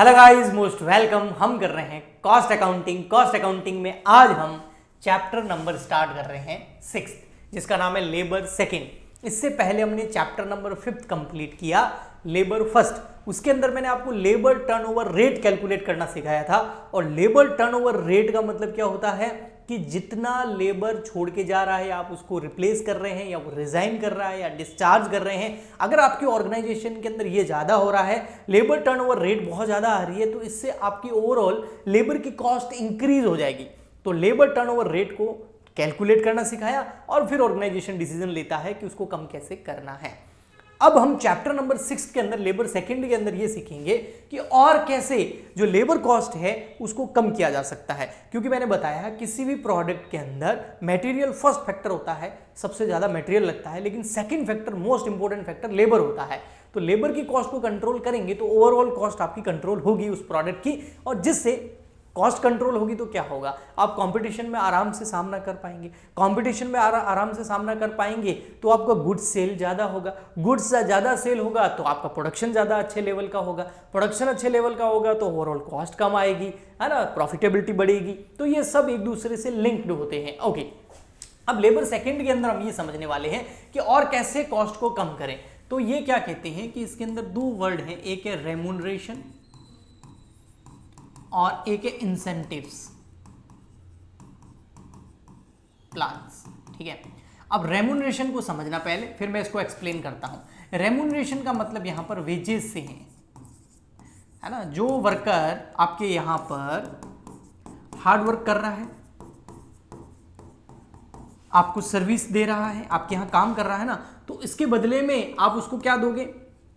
Hello guys, most welcome. हम कर रहे हैं कॉस्ट अकाउंटिंग। कॉस्ट अकाउंटिंग में आज हम चैप्टर नंबर स्टार्ट कर रहे हैं 6, जिसका नाम है लेबर सेकंड। इससे पहले हमने चैप्टर नंबर 5 कंप्लीट किया, लेबर फर्स्ट। उसके अंदर मैंने आपको लेबर टर्नओवर रेट कैलकुलेट करना सिखाया था। और लेबर टर्नओवर रेट का मतलब क्या होता है कि जितना लेबर छोड़ के जा रहा है, आप उसको रिप्लेस कर रहे हैं या वो रिजाइन कर रहा है या डिस्चार्ज कर रहे हैं, अगर आपकी ऑर्गेनाइजेशन के अंदर ये ज्यादा हो रहा है, लेबर टर्नओवर रेट बहुत ज्यादा आ रही है, तो इससे आपकी ओवरऑल लेबर की कॉस्ट इंक्रीज हो जाएगी। तो लेबर टर्नओवर रेट को कैलकुलेट करना सिखाया और फिर ऑर्गेनाइजेशन डिसीजन लेता है कि उसको कम कैसे करना है। अब हम चैप्टर नंबर 6 के अंदर लेबर सेकंड के अंदर ये सीखेंगे कि और कैसे जो लेबर कॉस्ट है उसको कम किया जा सकता है। क्योंकि मैंने बताया किसी भी प्रोडक्ट के अंदर मटेरियल फर्स्ट फैक्टर होता है, सबसे ज्यादा मटेरियल लगता है, लेकिन second factor, most important factor labour होता है। तो लेबर की कॉस्ट को कंट्रोल करेंगे तो ओवरऑल कॉस्ट आपकी कंट्रोल होगी उस प्रोडक्ट की, और जिससे कॉस्ट कंट्रोल होगी तो क्या होगा, आप कंपटीशन में आराम से सामना कर पाएंगे। कंपटीशन में आराम से सामना कर पाएंगे तो आपका गुड्स सेल ज्यादा होगा, गुड्स ज्यादा सेल होगा तो आपका प्रोडक्शन ज्यादा अच्छे लेवल का होगा, प्रोडक्शन अच्छे लेवल का होगा तो ओवरऑल कॉस्ट कम आएगी, है ना, प्रॉफिटेबिलिटी बढ़ेगी। तो ये सब एक दूसरे से लिंक्ड होते हैं। ओके, अब लेबर सेकंड के अंदर हम ये समझने वाले हैं कि और कैसे कॉस्ट को कम करें। तो ये क्या कहते हैं कि इसके अंदर दो वर्ड हैं, एक है रेम्यूनरेशन और एक है इंसेंटिव्स प्लान्स। ठीक है, अब रेम्यूनरेशन को समझना पहले, फिर मैं इसको एक्सप्लेन करता हूं। रेम्यूनरेशन का मतलब यहां पर वेजेस से है ना, जो वर्कर आपके यहां पर हार्ड वर्क कर रहा है, आपको सर्विस दे रहा है, आपके यहां काम कर रहा है ना, तो इसके बदले में आप उसको क्या दोगे,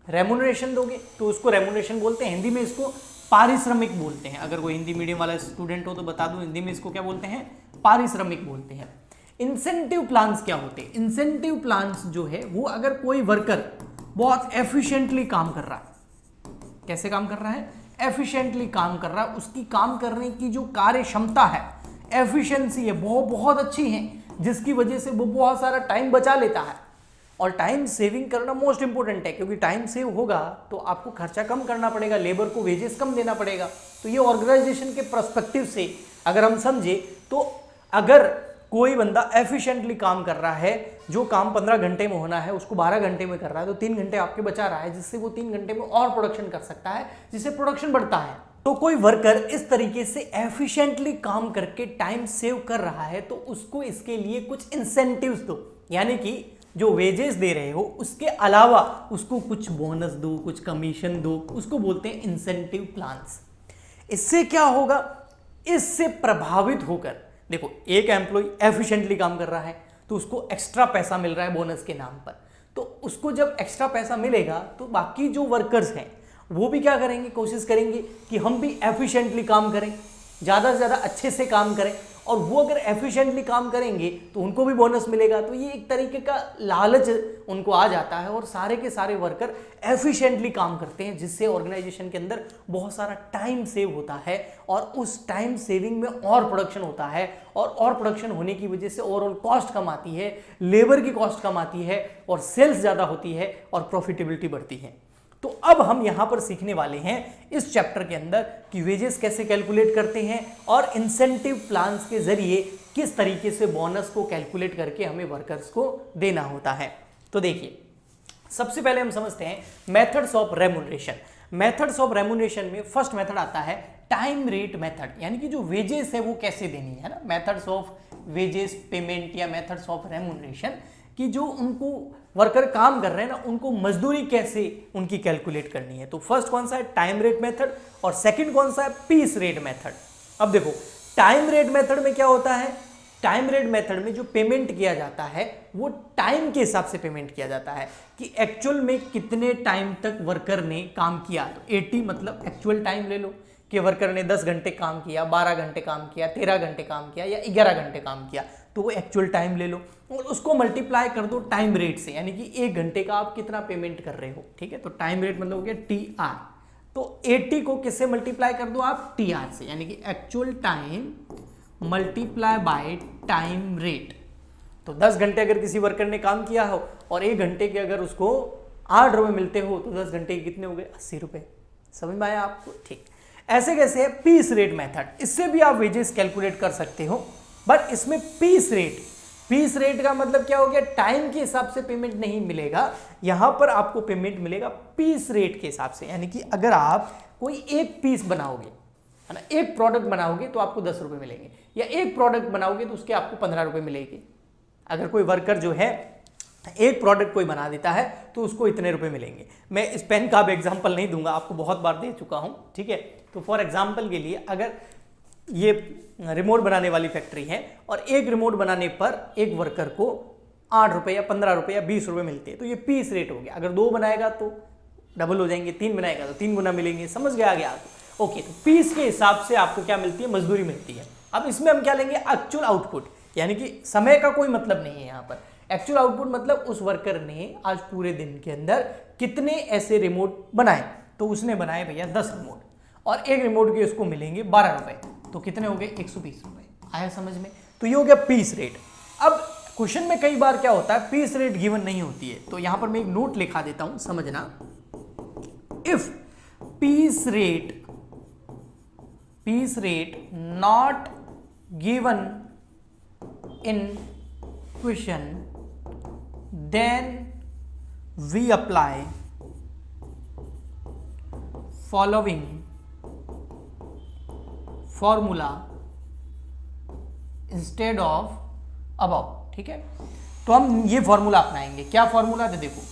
रेम्यूनरेशन दोगे। तो उसको रेम्यूनरेशन बोलते हैं, हिंदी में इसको पारिश्रमिक बोलते हैं। अगर कोई हिंदी मीडियम वाला स्टूडेंट हो तो बता दूं, हिंदी में इसको क्या बोलते हैं, पारिश्रमिक बोलते हैं। इंसेंटिव प्लान्स क्या होते हैं, इंसेंटिव प्लान्स जो है वो अगर कोई वर्कर बहुत एफिशिएंटली काम कर रहा है, कैसे काम कर रहा है, एफिशिएंटली काम कर रहा है, उसकी काम करने की जो कार्य क्षमता है, एफिशिएंसी है, वो बहुत अच्छी है, जिसकी वजह से वो बहुत सारा टाइम बचा लेता है। और टाइम सेविंग करना मोस्ट इंपोर्टेंट है, क्योंकि टाइम सेव होगा तो आपको खर्चा कम करना पड़ेगा, लेबर को वेजेस कम देना पड़ेगा। तो ये ऑर्गेनाइजेशन के पर्सपेक्टिव से अगर हम समझे तो अगर कोई बंदा एफिशिएंटली काम कर रहा है, जो काम 15 घंटे में होना है उसको 12 घंटे में कर रहा है, तो 3 घंटे आपके बचा रहा है, जिससे वो 3 घंटे में और प्रोडक्शन कर सकता है, जिससे प्रोडक्शन बढ़ता है। तो कोई वर्कर इस तरीके से एफिशिएंटली काम करके टाइम सेव कर रहा है तो उसको इसके लिए कुछ इंसेंटिव्स दो, यानी कि जो वेजेस दे रहे हो उसके अलावा उसको कुछ बोनस दो, कुछ कमीशन दो, उसको बोलते हैं इंसेंटिव प्लान्स। इससे क्या होगा, इससे प्रभावित होकर, देखो एक एम्प्लॉय एफिशिएंटली काम कर रहा है तो उसको एक्स्ट्रा पैसा मिल रहा है बोनस के नाम पर, तो उसको जब एक्स्ट्रा पैसा मिलेगा तो बाकी जो वर्कर्स हैं वो भी क्या करेंगे, कोशिश करेंगे कि हम भी एफिशिएंटली काम करें, ज़्यादा से ज़्यादा अच्छे से काम करें, और वो अगर एफिशिएंटली काम करेंगे तो उनको भी बोनस मिलेगा। तो ये एक तरीके का लालच उनको आ जाता है और सारे के सारे वर्कर एफिशिएंटली काम करते हैं, जिससे ऑर्गेनाइजेशन के अंदर बहुत सारा टाइम सेव होता है और उस टाइम सेविंग में और प्रोडक्शन होता है, और प्रोडक्शन होने की वजह से ओवरऑल कॉस्ट कम आती है, लेबर की कॉस्ट कम आती है और सेल्स ज़्यादा होती है और प्रॉफिटेबिलिटी बढ़ती है। तो अब हम यहां पर सीखने वाले हैं इस चैप्टर के अंदर कि वेजेस कैसे कैलकुलेट करते हैं और इंसेंटिव प्लान्स के जरिए किस तरीके से बोनस को कैलकुलेट करके हमें वर्कर्स को देना होता है। तो देखिए, सबसे पहले हम समझते हैं methods of remuneration. Methods of remuneration में फर्स्ट मेथड आता है टाइम रेट मेथड, यानी कि जो वेजेस है वो कैसे देनी है ना, मेथड्स ऑफ वेजेस पेमेंट या मेथड्स ऑफ रेम्यूनरेशन, कि जो उनको वर्कर काम कर रहे हैं ना, उनको मजदूरी कैसे उनकी कैलकुलेट करनी है। तो फर्स्ट कौन सा है, टाइम रेट मेथड, और सेकंड कौन सा है, पीस रेट मेथड। अब देखो टाइम रेट मेथड में क्या होता है, टाइम रेट मेथड में जो पेमेंट किया जाता है वो टाइम के हिसाब से पेमेंट किया जाता है कि एक्चुअल में कितने टाइम तक वर्कर ने काम किया। तो 80 मतलब एक्चुअल टाइम ले लो कि वर्कर ने 10 घंटे काम किया, 12 घंटे काम किया, 13 घंटे काम किया या 11 घंटे काम किया, तो वो एक्चुअल टाइम ले लो और उसको मल्टीप्लाई कर दो टाइम रेट से, यानी कि 1 घंटे का आप कितना पेमेंट कर रहे हो। ठीक है, तो टाइम रेट मतलब हो गया TR। तो 80 को किससे मल्टीप्लाई कर दो आप, TR से, यानी कि actual time multiply by time rate. तो 10 घंटे अगर किसी वर्कर ने काम किया हो और 1 घंटे के अगर उसको 8 रुपए मिलते हो तो 10 घंटे के कितने हो गए, 80 रुपए। समझ में आया आपको? ठीक। ऐसे कैसे है, पीस रेट मेथड, इससे भी आप वेजेस कैलकुलेट कर सकते हो, बट इसमें पीस रेट का मतलब क्या हो गया, टाइम के हिसाब से पेमेंट नहीं मिलेगा, यहां पर आपको पेमेंट मिलेगा पीस रेट के हिसाब से। यानी कि अगर आप कोई एक पीस बनाओगे, है ना, एक प्रोडक्ट बनाओगे तो आपको 10 रुपए मिलेंगे, या एक प्रोडक्ट बनाओगे तो उसके आपको 15 रुपए मिलेंगे। अगर कोई वर्कर जो है एक प्रोडक्ट कोई बना देता है तो उसको इतने रुपए मिलेंगे। मैं इस पेन का अब एग्जांपल नहीं दूंगा, आपको बहुत बार दे चुका हूं, ठीक है। तो फॉर एग्जांपल के लिए अगर ये रिमोट बनाने वाली फैक्ट्री है और एक रिमोट बनाने पर एक वर्कर को 8 रुपए या 15 रुपए या 20 रुपए मिलते हैं, तो ये पीस रेट हो गया। अगर 2 बनाएगा तो डबल हो जाएंगे, 3 बनाएगा तो 3 गुना मिलेंगे, समझ गया आगे आपको। ओके, तो पीस के हिसाब से आपको क्या मिलती है, मजदूरी मिलती है। अब इसमें हम क्या लेंगे, एक्चुअल आउटपुट, यानी कि समय का कोई मतलब नहीं है यहाँ पर। एक्चुअल आउटपुट मतलब उस वर्कर ने आज पूरे दिन के अंदर कितने ऐसे रिमोट बनाए, तो उसने बनाए भैया 10 रिमोट, और एक रिमोट के उसको मिलेंगे 12 रुपए, तो कितने हो गए, 120 रुपए। आया समझ में, तो ये हो गया पीस रेट। अब क्वेश्चन में कई बार क्या होता है, पीस रेट गिवन नहीं होती है, तो यहां पर मैं एक नोट लिखा देता हूं, समझना। If piece rate not given in question, then we apply following formula instead of above, ठीक है। तो हम ये फॉर्मूला अपनाएंगे। क्या फॉर्मूला है, देखो,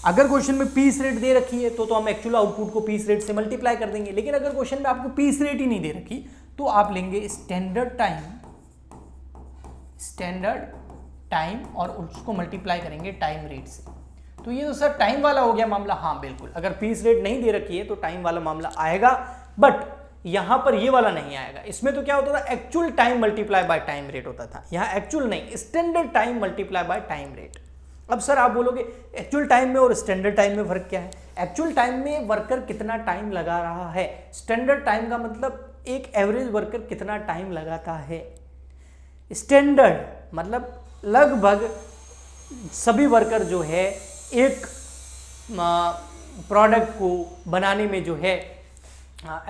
अगर क्वेश्चन में पीस रेट दे रखी है तो हम एक्चुअल आउटपुट को पीस रेट से मल्टीप्लाई कर देंगे, लेकिन अगर क्वेश्चन में आपको पीस रेट ही नहीं दे रखी तो आप लेंगे स्टैंडर्ड टाइम और उसको मल्टीप्लाई करेंगे टाइम रेट से। तो ये तो सर टाइम वाला हो गया मामला, हाँ बिल्कुल, अगर पीस रेट नहीं दे रखी है तो टाइम वाला मामला आएगा, बट यहां पर ये वाला नहीं आएगा। इसमें तो क्या होता था, actual time multiply by time rate होता था, यहां एक्चुअल नहीं, standard time multiply by time rate. अब सर आप बोलोगे एक्चुअल टाइम में और स्टैंडर्ड टाइम में फर्क क्या है। एक्चुअल टाइम में वर्कर कितना टाइम लगा रहा है, स्टैंडर्ड टाइम का मतलब एक एवरेज वर्कर कितना टाइम लगाता है। स्टैंडर्ड मतलब लगभग सभी वर्कर जो है एक प्रोडक्ट को बनाने में जो है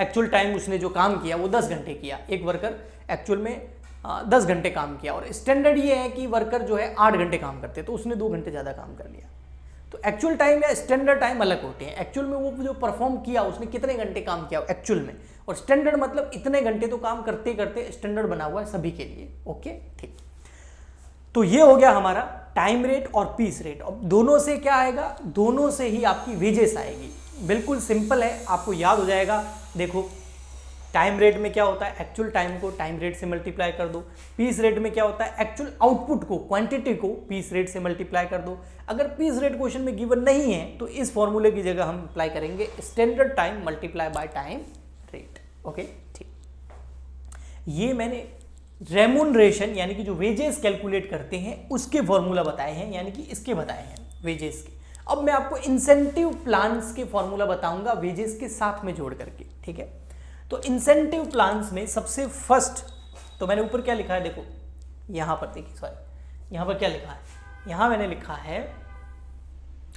एक्चुअल टाइम उसने जो काम किया वो 10 घंटे किया, एक वर्कर एक्चुअल में 10 घंटे काम किया, और स्टैंडर्ड ये है कि वर्कर जो है 8 घंटे काम करते तो उसने 2 घंटे ज़्यादा काम कर लिया। तो एक्चुअल टाइम या स्टैंडर्ड टाइम अलग होते हैं। एक्चुअल में वो जो परफॉर्म किया उसने कितने घंटे काम किया एक्चुअल में, और स्टैंडर्ड मतलब इतने घंटे तो काम करते करते स्टैंडर्ड बना हुआ है सभी के लिए। ओके ठीक, तो ये हो गया हमारा टाइम रेट और पीस रेट। अब दोनों से क्या आएगा, दोनों से ही आपकी वेजेस आएगी। बिल्कुल सिंपल है, आपको याद हो जाएगा। देखो टाइम रेट में क्या होता है, एक्चुअल टाइम को टाइम रेट से मल्टीप्लाई कर दो। पीस रेट में क्या होता है, एक्चुअल आउटपुट को, क्वांटिटी को पीस रेट से मल्टीप्लाई कर दो। अगर पीस रेट क्वेश्चन में गिवन नहीं है तो इस फॉर्मूले की जगह हम अप्लाई करेंगे standard time multiply by time rate. Okay ठीक, ये मैंने रेमुनरेशन यानी कि जो वेजेस कैलकुलेट करते हैं उसके फॉर्मूला बताए हैं, यानी कि इसके बताए हैं वेजेस के। अब मैं आपको इंसेंटिव प्लान्स के फॉर्मूला बताऊंगा वेजेस के साथ में जोड़ करके, ठीक है। तो इंसेंटिव प्लान्स में सबसे फर्स्ट, तो मैंने ऊपर क्या लिखा है, देखो यहां पर देखिए, सॉरी यहां पर क्या लिखा है, यहां मैंने लिखा है,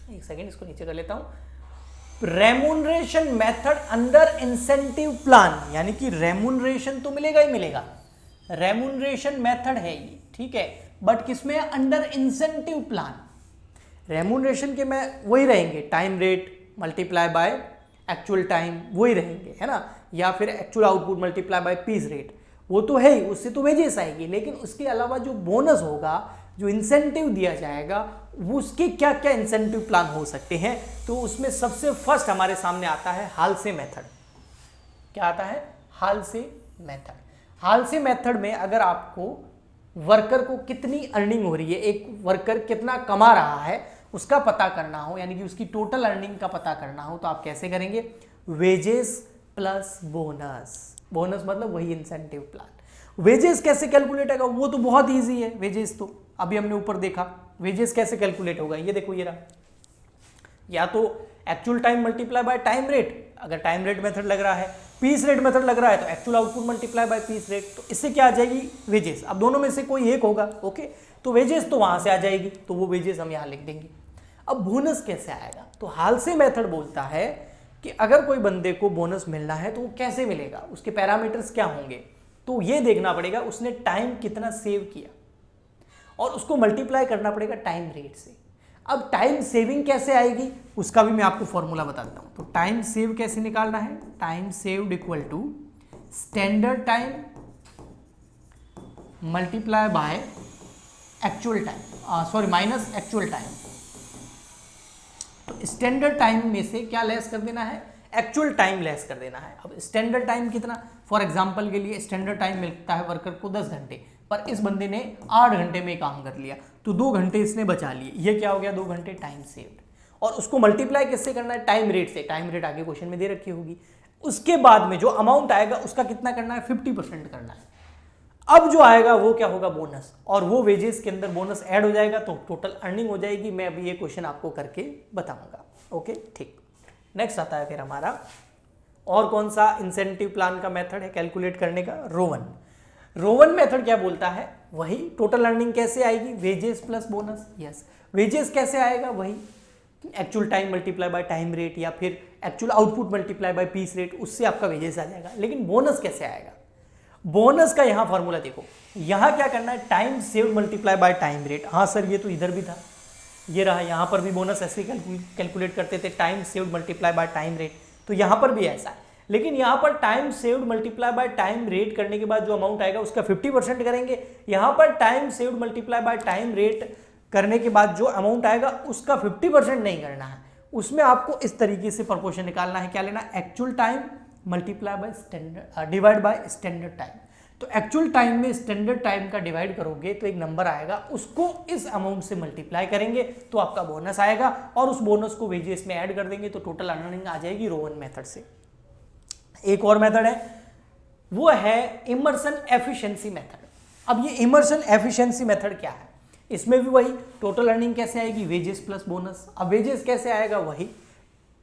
एक सेकेंड इसको नीचे कर लेता हूं, remuneration method under incentive plan, यानी कि रेमुनरेशन तो मिलेगा ही मिलेगा, रेमुनरेशन मेथड है ये, ठीक है, बट किसमें, अंडर इंसेंटिव प्लान। रेमुनरेशन के में वही रहेंगे, time rate multiply by actual time वही रहेंगे, है ना, या फिर actual output multiply by piece rate, वो तो है ही, उससे तो वेजेस आएगी। लेकिन उसके अलावा जो बोनस होगा, जो इंसेंटिव दिया जाएगा, वो उसके क्या क्या इंसेंटिव प्लान हो सकते हैं, तो उसमें सबसे फर्स्ट हमारे सामने आता है हाल से मेथड। क्या आता है, हाल से मेथड। हाल से मेथड में अगर आपको वर्कर को कितनी अर्निंग हो रही है, एक वर्कर कितना कमा रहा है उसका पता करना हो, यानी कि उसकी टोटल अर्निंग का पता करना हो, तो आप कैसे करेंगे, वेजेस प्लस बोनस। बोनस मतलब वही इंसेंटिव प्लान। वेजेस कैसे कैलकुलेट होगा, वो तो बहुत इजी है। वेजेस तो अभी हमने ऊपर देखा, वेजेस कैसे कैलकुलेट होगा, ये देखो ये रहा, या तो actual time multiply by time rate, अगर टाइम रेट मेथड लग रहा है, पीस रेट मेथड लग रहा है तो actual output multiply by piece rate, तो इससे क्या आ जाएगी, वेजेस। अब दोनों में से कोई एक होगा, ओके, तो वेजेस तो वहां से आ जाएगी, तो वो वेजेस हम यहां लिख देंगे। अब बोनस कैसे आएगा, तो हाल से मेथड बोलता है कि अगर कोई बंदे को बोनस मिलना है तो वो कैसे मिलेगा, उसके पैरामीटर्स क्या होंगे। तो ये देखना पड़ेगा उसने टाइम कितना सेव किया और उसको मल्टीप्लाई करना पड़ेगा टाइम रेट से। अब टाइम सेविंग कैसे आएगी उसका भी मैं आपको फॉर्मूला बता देता हूं। तो टाइम सेव कैसे निकालना है, time saved equal to standard time multiply by actual time, sorry minus actual time. तो स्टैंडर्ड टाइम में से क्या लेस कर देना है, एक्चुअल टाइम लेस कर देना है। अब स्टैंडर्ड टाइम कितना, फॉर एग्जांपल के लिए स्टैंडर्ड टाइम मिलता है वर्कर को 10 घंटे, पर इस बंदे ने 8 घंटे में काम कर लिया, तो 2 घंटे इसने बचा लिए। ये क्या हो गया, 2 घंटे टाइम सेव्ड। और उसको मल्टीप्लाई किससे करना है, टाइम रेट से। टाइम रेट आगे क्वेश्चन में दे रखी होगी। उसके बाद में जो अमाउंट आएगा उसका कितना करना है, 50% करना है। अब जो आएगा वो क्या होगा, बोनस, और वो वेजेस के अंदर बोनस ऐड हो जाएगा तो टोटल अर्निंग हो जाएगी। मैं अभी ये क्वेश्चन आपको करके बताऊंगा। ओके ठीक। नेक्स्ट आता है फिर हमारा और कौन सा इंसेंटिव प्लान का मेथड है कैलकुलेट करने का, रोवन। रोवन मेथड क्या बोलता है, वही टोटल अर्निंग कैसे आएगी, wages plus bonus. Yes, wages कैसे आएगा, वही actual time multiply by time rate या फिर actual output multiply by piece rate, उससे आपका वेजेस आ जाएगा। लेकिन बोनस कैसे आएगा, बोनस का यहां फॉर्मूला देखो, यहां क्या करना है, time saved multiply by time rate. हाँ सर ये तो इधर भी था, ये रहा, यहां पर भी बोनस ऐसे कैलकुलेट करते थे, time saved multiply by time rate. तो यहां पर भी ऐसा है, लेकिन यहां पर time saved multiply by time rate करने के बाद जो अमाउंट आएगा उसका 50% करेंगे। यहां पर time saved multiply by time rate करने के बाद जो अमाउंट आएगा उसका 50% नहीं करना है, उसमें आपको इस तरीके से प्रोपोर्शन निकालना है। क्या लेना, actual time multiply by standard divide by standard time. तो एक्चुअल टाइम में स्टैंडर्ड टाइम का डिवाइड करोगे तो एक नंबर आएगा, उसको इस अमाउंट से मल्टीप्लाई करेंगे तो आपका बोनस आएगा, और उस बोनस को वेजेस में ऐड कर देंगे तो टोटल अर्निंग आ जाएगी रोवन मेथड से। एक और मेथड है, वो है इमर्सन एफिशिएंसी मेथड। अब ये इमर्सन एफिशिएंसी मेथड क्या है, इसमें भी वही टोटल अर्निंग कैसे आएगी, वेजेस प्लस बोनस। अब वेजेस कैसे आएगा, वही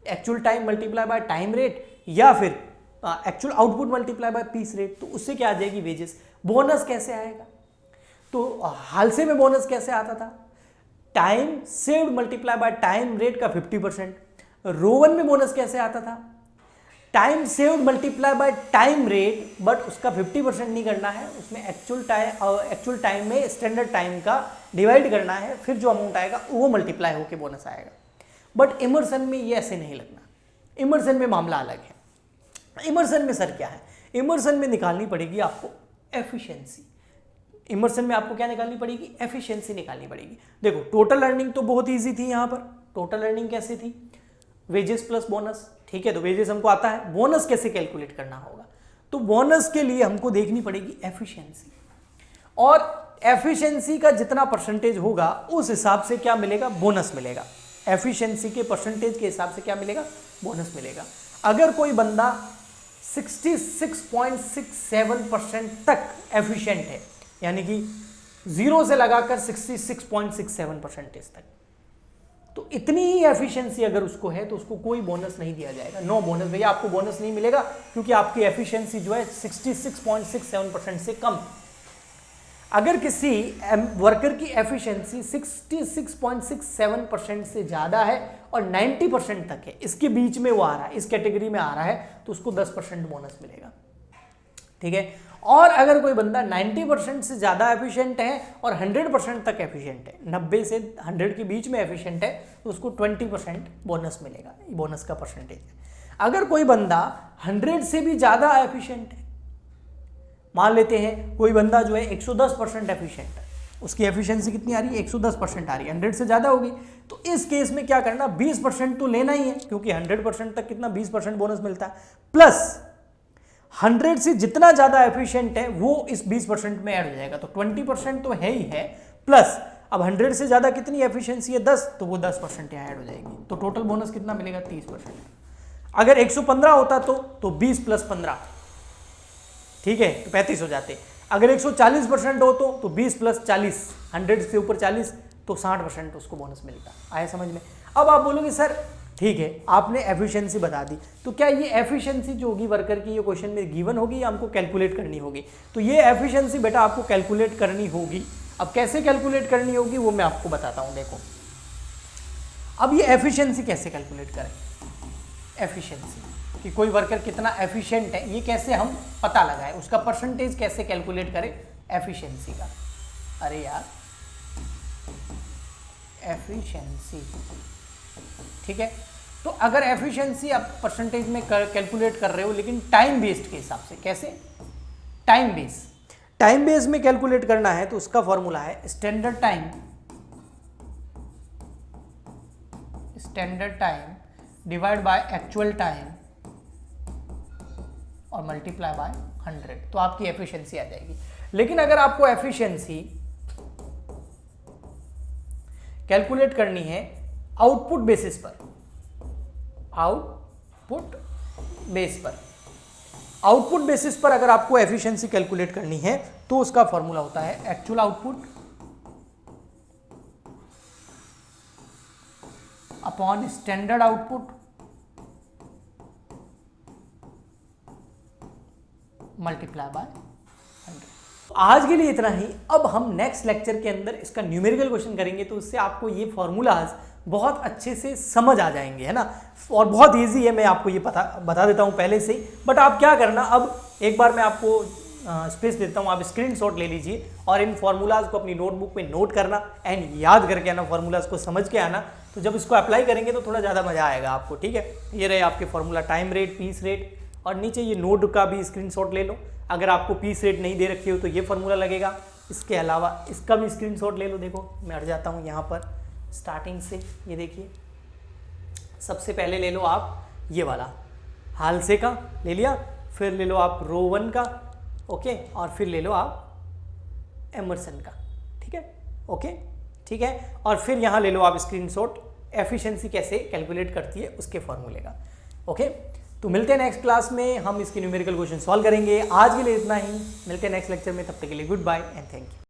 actual time multiply by time rate या फिर actual output multiply by piece rate, तो उससे क्या आ जाएगी, वेजेस। बोनस कैसे आएगा, तो हाल से में बोनस कैसे आता था, time saved multiply by time rate का 50%। रोवन में बोनस कैसे आता था, time saved multiply by time rate, but उसका 50% नहीं करना है, उसमें एक्चुअल टाइम में स्टैंडर्ड टाइम का डिवाइड करना है, फिर जो अमाउंट आएगा वो मल्टीप्लाई होकर बोनस आएगा। बट इमर्सन में ये ऐसे नहीं लगना, इमर्सन में मामला अलग है। इमर्सन में सर क्या है, इमर्सन में निकालनी पड़ेगी आपको एफिशिएंसी। इमर्सन में आपको क्या निकालनी पड़ेगी, एफिशिएंसी निकालनी पड़ेगी। देखो टोटल अर्निंग तो बहुत इजी थी, यहाँ पर टोटल अर्निंग कैसे थी, वेजेस प्लस बोनस। ठीक है, तो वेजेस हमको आता है, बोनस कैसे कैलकुलेट करना होगा, तो बोनस के लिए हमको देखनी पड़ेगी एफिशिएंसी, और एफिशिएंसी का जितना परसेंटेज होगा उस हिसाब से क्या मिलेगा, बोनस मिलेगा। एफिशिएंसी के परसेंटेज के हिसाब से क्या मिलेगा, बोनस मिलेगा। अगर कोई बंदा 66.67% तक एफिशिएंट है, यानी कि 0 से लगाकर 66.67% तक, तो इतनी ही एफिशिएंसी अगर उसको है तो उसको कोई बोनस नहीं दिया जाएगा। नो बोनस, भैया आपको बोनस नहीं मिलेगा क्योंकि आपकी एफिशिएंसी जो है 66.67% से कम। अगर किसी वर्कर की एफिशिएंसी 66.67% से ज़्यादा है और 90% तक है, इसके बीच में वो आ रहा है, इस कैटेगरी में आ रहा है, तो उसको 10% बोनस मिलेगा। ठीक है, और अगर कोई बंदा 90% से ज़्यादा एफिशिएंट है और 100% तक एफिशिएंट है, 90 से 100 के बीच में एफिशिएंट है, तो उसको 20% बोनस मिलेगा। बोनस का परसेंटेज है। अगर कोई बंदा 100 से भी ज़्यादा एफिशिएंट है, मान लेते हैं कोई बंदा जो है 110% एफिशिएंट है, उसकी एफिशिएंसी कितनी आ रही है, 110% आ रही है, 100 से ज़्यादा होगी, तो इस केस में क्या करना, 20% तो लेना ही है, क्योंकि 100% तक कितना 20% बोनस मिलता है, प्लस 100 से जितना ज़्यादा एफिशिएंट है वो इस 20% में ऐड हो जाएगा, तो 20% तो है ही है, प्लस अब 100 से ज़्यादा कितनी एफिशिएंसी है, 10, तो वो 10% यहाँ ऐड हो जाएगी, तो टोटल बोनस कितना मिलेगा, 30%। अगर 115 होता तो 20 प्लस 15, ठीक है, तो 35 हो जाते। अगर 140% हो तो 20 प्लस 40, 100 से ऊपर 40, तो 60% उसको बोनस मिलेगा। आया समझ में। अब आप बोलोगे सर ठीक है आपने एफिशिएंसी बता दी, तो क्या ये एफिशिएंसी जो होगी वर्कर की, ये क्वेश्चन में गिवन होगी या हमको कैलकुलेट करनी होगी, तो ये एफिशिएंसी बेटा आपको कैलकुलेट करनी होगी। अब कैसे कैलकुलेट करनी होगी वो मैं आपको बताता हूँ। देखो अब ये एफिशिएंसी कैसे कैलकुलेट करें। एफिशिएंसी, कि कोई वर्कर कितना एफिशिएंट है, ये कैसे हम पता लगाएं, उसका परसेंटेज कैसे कैलकुलेट करें एफिशिएंसी का। अरे यार, एफिशिएंसी, ठीक है। तो अगर एफिशिएंसी आप परसेंटेज में कैलकुलेट कर रहे हो, लेकिन टाइम बेस्ड के हिसाब से, कैसे, टाइम बेस में कैलकुलेट करना है, तो उसका फॉर्मूला है standard time divide by actual time और मल्टीप्लाई बाय 100, तो आपकी एफिशिएंसी आ जाएगी। लेकिन अगर आपको एफिशिएंसी कैलकुलेट करनी है आउटपुट बेसिस पर, आउटपुट बेसिस पर अगर आपको एफिशिएंसी कैलकुलेट करनी है, तो उसका फॉर्मूला होता है actual output upon standard output multiply bye 100। आज के लिए इतना ही। अब हम नेक्स्ट लेक्चर के अंदर इसका न्यूमेरिकल क्वेश्चन करेंगे, तो उससे आपको ये फॉर्मूलाज बहुत अच्छे से समझ आ जाएंगे, है ना। और बहुत इजी है, मैं आपको ये बता देता हूँ पहले से ही। बट आप क्या करना, अब एक बार मैं आपको स्पेस देता हूँ, आप स्क्रीनशॉट ले लीजिए और इन फार्मूलाज को अपनी नोटबुक पे नोट करना एंड याद करके आना, फार्मूलाज को समझ के आना। तो जब इसको अप्लाई करेंगे तो थोड़ा ज़्यादा मज़ा आएगा आपको, ठीक है। ये रहे आपके formula, time rate, piece rate, और नीचे ये नोट का भी स्क्रीनशॉट ले लो। अगर आपको पीस रेट नहीं दे रखी हो तो ये फार्मूला लगेगा, इसके अलावा इसका भी स्क्रीनशॉट ले लो। देखो मैं हट जाता हूँ यहाँ पर स्टार्टिंग से, ये देखिए सबसे पहले ले लो आप ये वाला हालसे का ले लिया, फिर ले लो आप रो 1 का, ओके, और फिर ले लो आप एमर्सन का, ठीक है, ओके, ठीक है। और फिर यहाँ ले लो आप स्क्रीनशॉट एफिशिएंसी कैसे कैलकुलेट करती है उसके फॉर्मूले का, ओके। तो मिलते हैं नेक्स्ट क्लास में, हम इसके न्यूमेरिकल क्वेश्चन सॉल्व करेंगे। आज के लिए इतना ही, मिलते हैं नेक्स्ट लेक्चर में, तब तक के लिए goodbye and thank you.